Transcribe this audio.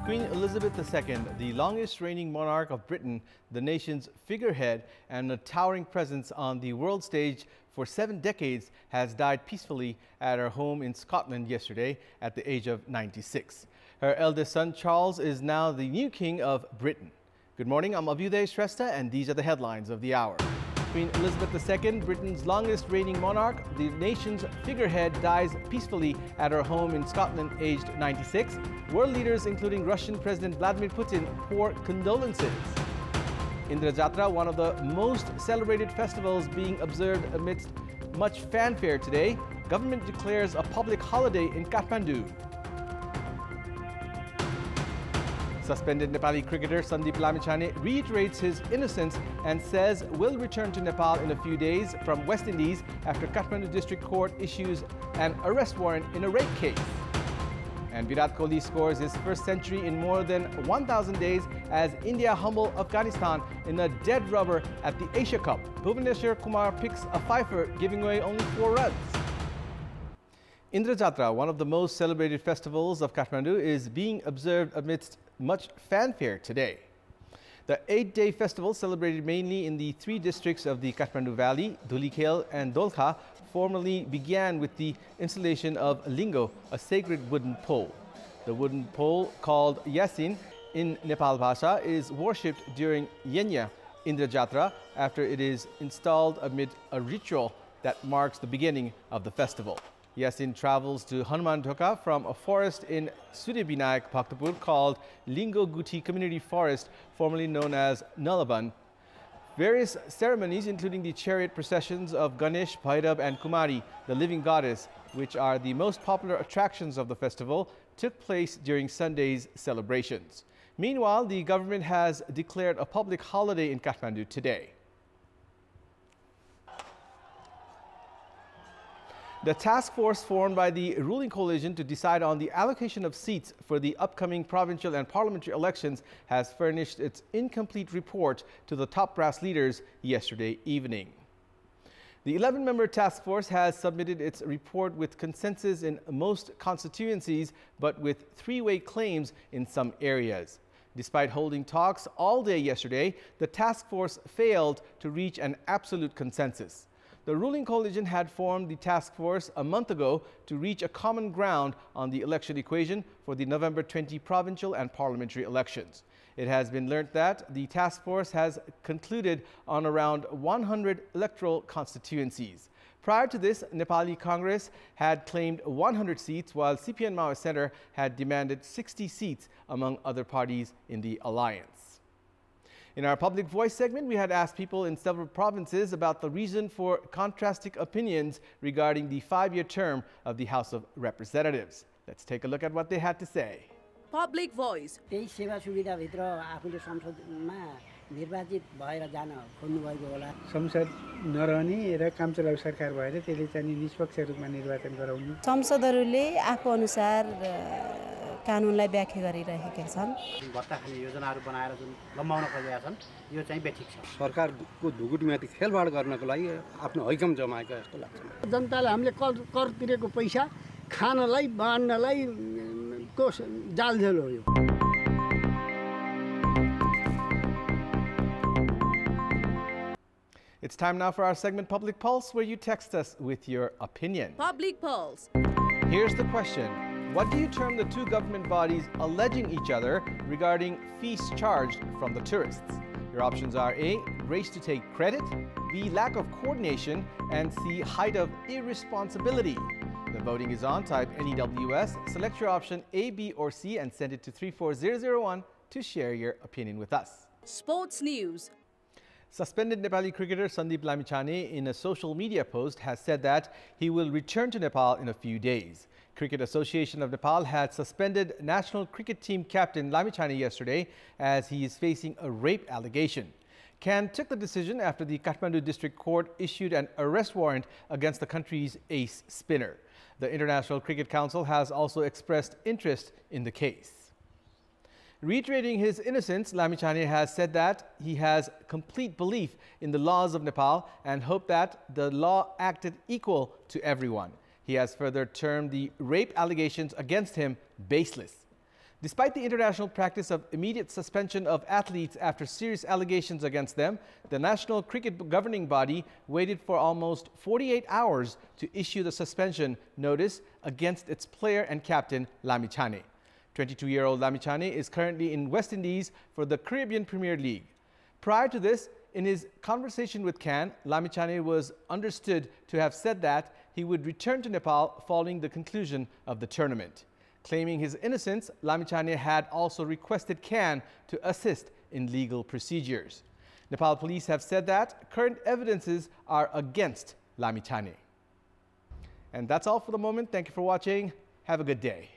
Queen Elizabeth II, the longest reigning monarch of Britain, the nation's figurehead and a towering presence on the world stage for 7 decades, has died peacefully at her home in Scotland yesterday at the age of 96. Her eldest son, Charles, is now the new king of Britain. Good morning, I'm Abheudaya Shrestha, and these are the headlines of the hour. Queen Elizabeth II, Britain's longest reigning monarch, the nation's figurehead, dies peacefully at her home in Scotland, aged 96. World leaders, including Russian President Vladimir Putin, pour condolences. Indrajatra, one of the most celebrated festivals, being observed amidst much fanfare today. Government declares a public holiday in Kathmandu. Suspended Nepali cricketer Sandeep Lamichhane reiterates his innocence and says will return to Nepal in a few days from West Indies after Kathmandu District Court issues an arrest warrant in a rape case. And Virat Kohli scores his first century in more than 1,000 days as India humble Afghanistan in a dead rubber at the Asia Cup. Bhuvaneshwar Kumar picks a fifer, giving away only 4 runs. Indrajatra, one of the most celebrated festivals of Kathmandu, is being observed amidst much fanfare today. The 8-day festival, celebrated mainly in the 3 districts of the Kathmandu Valley, Dhulikhel and Dolkha, formally began with the installation of lingo, a sacred wooden pole. The wooden pole, called Yasin in Nepal Bhasha, is worshipped during Yenya Indrajatra after it is installed amid a ritual that marks the beginning of the festival. Yasin travels to Hanuman Dhoka from a forest in Surya-Binayak, Bhaktapur called Lingo Guti Community Forest, formerly known as Nalaban. Various ceremonies, including the chariot processions of Ganesh, Bhairav and Kumari, the living goddess, which are the most popular attractions of the festival, took place during Sunday's celebrations. Meanwhile, the government has declared a public holiday in Kathmandu today. The task force formed by the ruling coalition to decide on the allocation of seats for the upcoming provincial and parliamentary elections has furnished its incomplete report to the top brass leaders yesterday evening. The 11-member task force has submitted its report with consensus in most constituencies, but with 3-way claims in some areas. Despite holding talks all day yesterday, the task force failed to reach an absolute consensus. The ruling coalition had formed the task force a month ago to reach a common ground on the election equation for the November 20 provincial and parliamentary elections. It has been learnt that the task force has concluded on around 100 electoral constituencies. Prior to this, Nepali Congress had claimed 100 seats, while CPN Maoist Centre had demanded 60 seats, among other parties in the alliance. In our Public Voice segment, we had asked people in several provinces about the reason for contrasting opinions regarding the 5-year term of the House of Representatives. Let's take a look at what they had to say. Public Voice. संसद नरहने र कामचलाउ सरकार भएर त्यसले चाहिँ निष्पक्ष रूपमा निर्वाचन गराउनु संसदहरूले आफू अनुसार कानुनलाई व्याख्या गरिरहेका छन् भत्ता खाने योजनाहरू बनाएर जुन लम्बाउन खोजेका छन् यो चाहिँ बेठिक छ सरकारको ढुकुटीमाथि खेलवाड गर्नको लागि आफ्नो हैकम जमाएको जस्तो लाग्छ जनताले हामीले कर तिरेको पैसा खानलाई बाँड्नलाई को जालझेल हो यो It's time now for our segment Public Pulse, where you text us with your opinion. Public Pulse. Here's the question. What do you term the 2 government bodies alleging each other regarding fees charged from the tourists? Your options are A, race to take credit, B, lack of coordination, and C, height of irresponsibility. The voting is on. Type NEWS, select your option A, B, or C, and send it to 34001 to share your opinion with us. Sports News. Suspended Nepali cricketer Sandeep Lamichhane, in a social media post, has said that he will return to Nepal in a few days. Cricket Association of Nepal had suspended national cricket team captain Lamichhane yesterday as he is facing a rape allegation. CAN took the decision after the Kathmandu District Court issued an arrest warrant against the country's ace spinner. The International Cricket Council has also expressed interest in the case. Reiterating his innocence, Lamichhane has said that he has complete belief in the laws of Nepal and hope that the law acted equal to everyone. He has further termed the rape allegations against him baseless. Despite the international practice of immediate suspension of athletes after serious allegations against them, the National Cricket Governing Body waited for almost 48 hours to issue the suspension notice against its player and captain Lamichhane. 22-year-old Lamichhane is currently in West Indies for the Caribbean Premier League. Prior to this, in his conversation with CAN, Lamichhane was understood to have said that he would return to Nepal following the conclusion of the tournament. Claiming his innocence, Lamichhane had also requested CAN to assist in legal procedures. Nepal police have said that current evidences are against Lamichhane. And that's all for the moment. Thank you for watching. Have a good day.